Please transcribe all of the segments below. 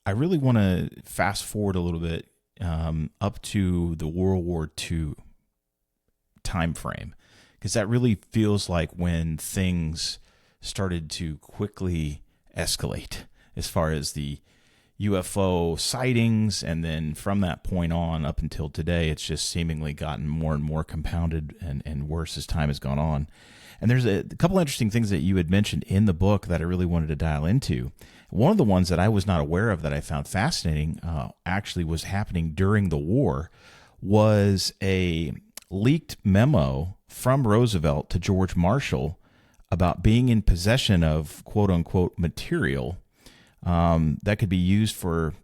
I really want to fast forward a little bit up to the World War II time frame, because that really feels like when things started to quickly escalate as far as the UFO sightings, and then from that point on up until today, it's just seemingly gotten more and more compounded and worse as time has gone on. And there's a couple interesting things that you had mentioned in the book that I really wanted to dial into. One of the ones that I was not aware of that I found fascinating, actually was happening during the war, was a leaked memo from Roosevelt to George Marshall about being in possession of quote unquote material that could be used for,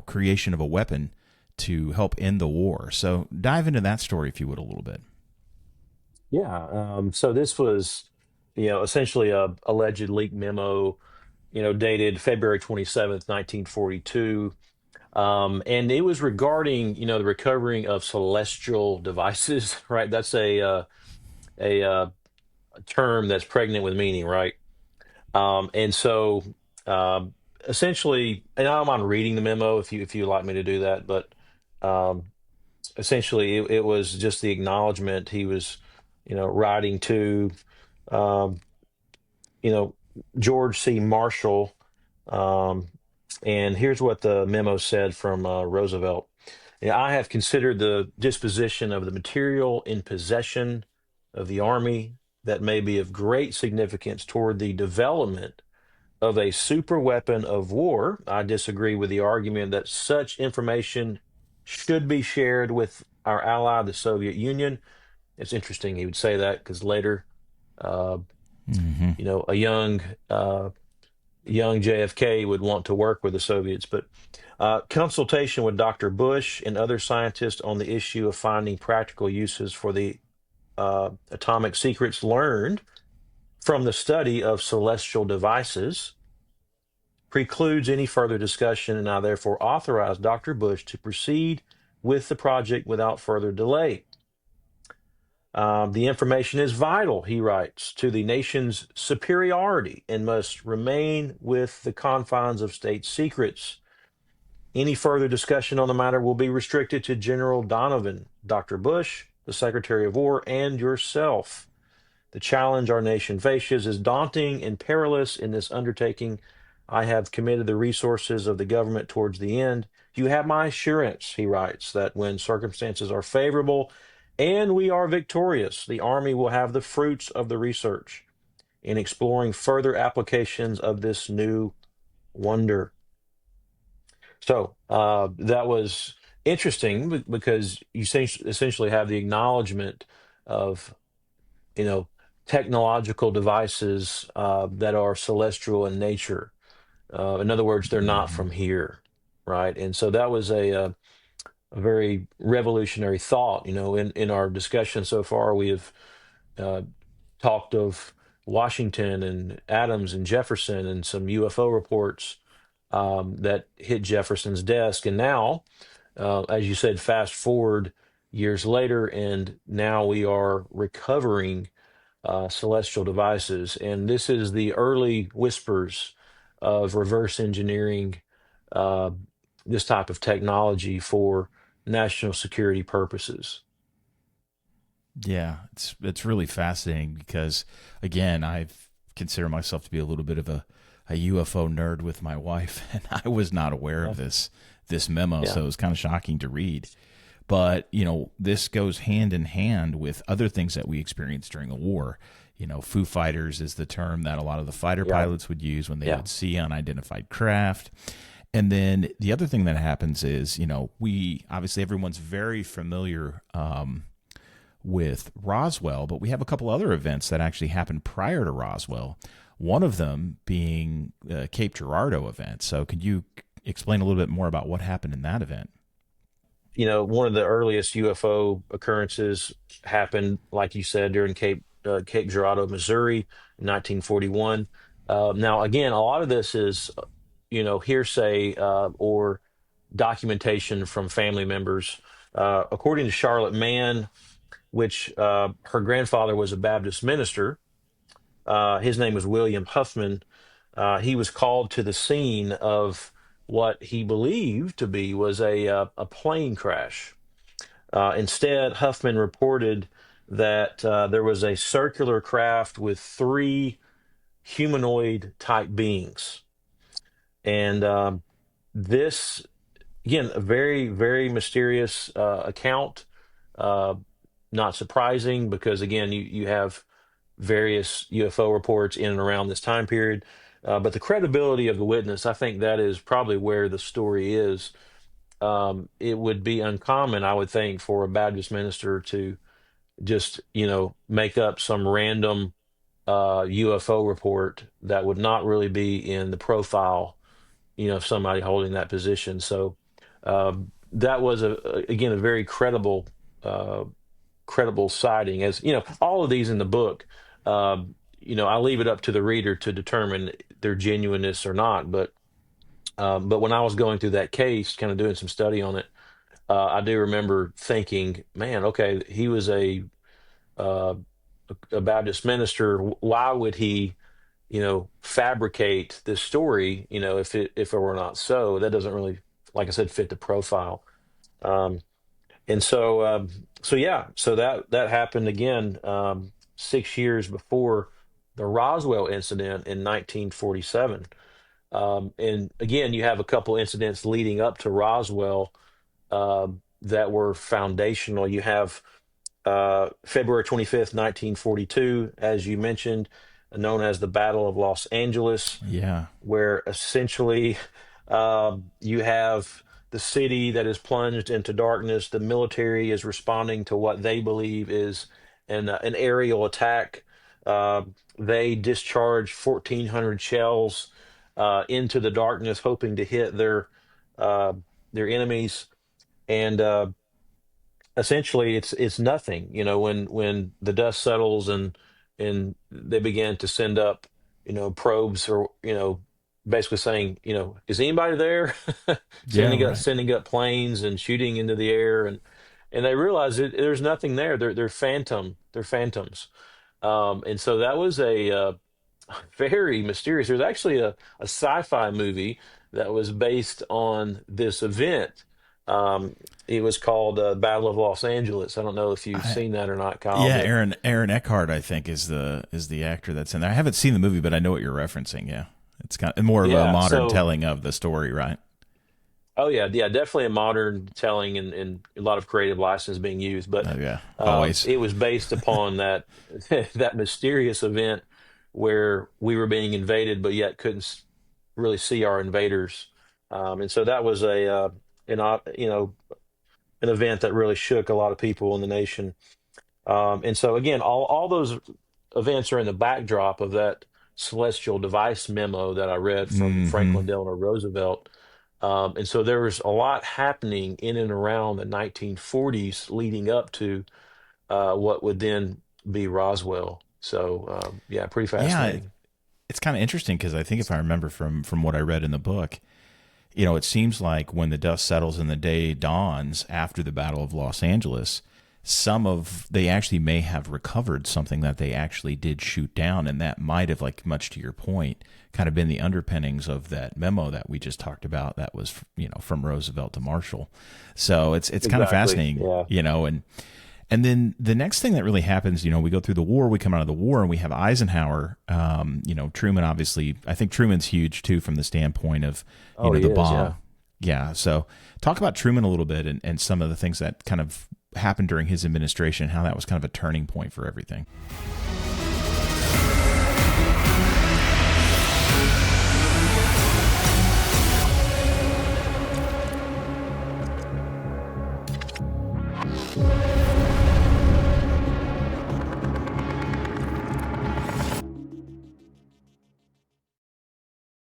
creation of a weapon to help end the war. So dive into that story, if you would, a little bit. Yeah. So this was, essentially a alleged leaked memo, dated February 27th, 1942. And it was regarding, the recovering of celestial devices, right? That's a term that's pregnant with meaning, right? And so, um, essentially, and I don't mind reading the memo if you like me to do that, but um, essentially, it was just the acknowledgement he was, writing to, um, you know, George C. Marshall. Um, and here's what the memo said from Roosevelt. Yeah, I have considered the disposition of the material in possession of the Army that may be of great significance toward the development of a super weapon of war. I disagree with the argument that such information should be shared with our ally, the Soviet Union. It's interesting he would say that because later, uh, Mm-hmm. a uh, young JFK would want to work with the Soviets. But consultation with Dr. Bush and other scientists on the issue of finding practical uses for the atomic secrets learned from the study of celestial devices precludes any further discussion, and I therefore authorize Dr. Bush to proceed with the project without further delay. The information is vital, he writes, to the nation's superiority and must remain with the confines of state secrets. Any further discussion on the matter will be restricted to General Donovan, Dr. Bush, the Secretary of War, and yourself. The challenge our nation faces is daunting and perilous. In this undertaking, I have committed the resources of the government towards the end. You have my assurance, he writes, that when circumstances are favorable and we are victorious, the Army will have the fruits of the research in exploring further applications of this new wonder. So that was interesting because you essentially have the acknowledgement of, you know, technological devices that are celestial in nature. In other words, they're not Mm-hmm. from here, right? And so that was a very revolutionary thought. In our discussion so far, we have uh, talked of Washington and Adams and Jefferson and some UFO reports that hit Jefferson's desk. And now, as you said, fast forward years later, and now we are recovering celestial devices. And this is the early whispers of reverse engineering uh, this type of technology for national security purposes. Yeah, it's really fascinating because, again, I've consider myself to be a little bit of a UFO nerd with my wife, and I was not aware Yeah. of this memo, Yeah. so it was kind of shocking to read. But this goes hand in hand with other things that we experienced during the war. Foo Fighters is the term that a lot of the fighter Yeah. pilots would use when they Yeah. would see unidentified craft. And then the other thing that happens is, we obviously everyone's very familiar with Roswell, but we have a couple other events that actually happened prior to Roswell. One of them being the Cape Girardeau event. So, could you explain a little bit more about what happened in that event? One of the earliest UFO occurrences happened, like you said, during Cape Girardeau, Missouri, in 1941. Now, again, a lot of this is, hearsay or documentation from family members. According to Charlotte Mann, which her grandfather was a Baptist minister, his name was William Huffman. He was called to the scene of what he believed to be was a plane crash. Instead, Huffman reported that there was a circular craft with three humanoid type beings. And this, again, a very, very mysterious account. Uh, Not surprising because, again, you have various UFO reports in and around this time period. But the credibility of the witness, I think that is probably where the story is. It would be uncommon, I would think, for a Baptist minister to just, make up some random UFO report that would not really be in the profile, of somebody holding that position. So that was again a very credible sighting. As all of these in the book, I leave it up to the reader to determine their genuineness or not. But when I was going through that case, kind of doing some study on it, I do remember thinking, man, okay, he was uh, a Baptist minister. Why would he, fabricate this story? If it were not so, that doesn't really, like I said, fit the profile. Um, and so yeah, so that happened again 6 years before the Roswell incident in 1947. And again, you have a couple incidents leading up to Roswell that were foundational. You have February 25th, 1942, as you mentioned, known as the Battle of Los Angeles, Yeah. where essentially you have the city that is plunged into darkness. The military is responding to what they believe is an aerial attack. Uh, they discharge 1,400 shells into the darkness, hoping to hit uh, their enemies. And essentially it's nothing, when the dust settles and they began to send up probes, or basically saying, is anybody there? Yeah, sending up right. sending up planes and shooting into the air, and they realize there's nothing there. They're phantoms. And so that was a very mysterious. There's actually a sci-fi movie that was based on this event. Um, it was called Battle of Los Angeles. I don't know if you've I, seen that or not, Kyle, yeah, but Aaron Eckhart, I think, is the actor that's in there. I haven't seen the movie, but I know what you're referencing. Yeah, it's kind of more of a yeah. modern So, telling of the story, right? oh yeah, yeah, definitely a modern telling, and a lot of creative license being used. But Oh yeah, always. it was based upon that that mysterious event where we were being invaded, but yet couldn't really see our invaders. And so that was an event that really shook a lot of people in the nation. And so again, all those events are in the backdrop of that celestial device memo that I read from Hmm. Franklin Delano Roosevelt. And so there was a lot happening in and around the 1940s leading up to what would then be Roswell. So yeah, pretty Yeah, fascinating. it's kind of interesting because I think if I remember from what I read in the book, it seems like when the dust settles and the day dawns after the Battle of Los Angeles, they actually may have recovered something that they actually did shoot down, and that might have, like much to your point, kind of been the underpinnings of that memo that we just talked about. That was from Roosevelt to Marshall. So it's kind of Exactly. fascinating, Yeah. and then the next thing that really happens, we go through the war, we come out of the war, and we have Eisenhower. Truman, obviously, I think Truman's huge too from the standpoint of, Oh, he the is. Yeah. bomb. Yeah. So talk about Truman a little bit and some of the things that kind of happened during his administration, how that was kind of a turning point for everything.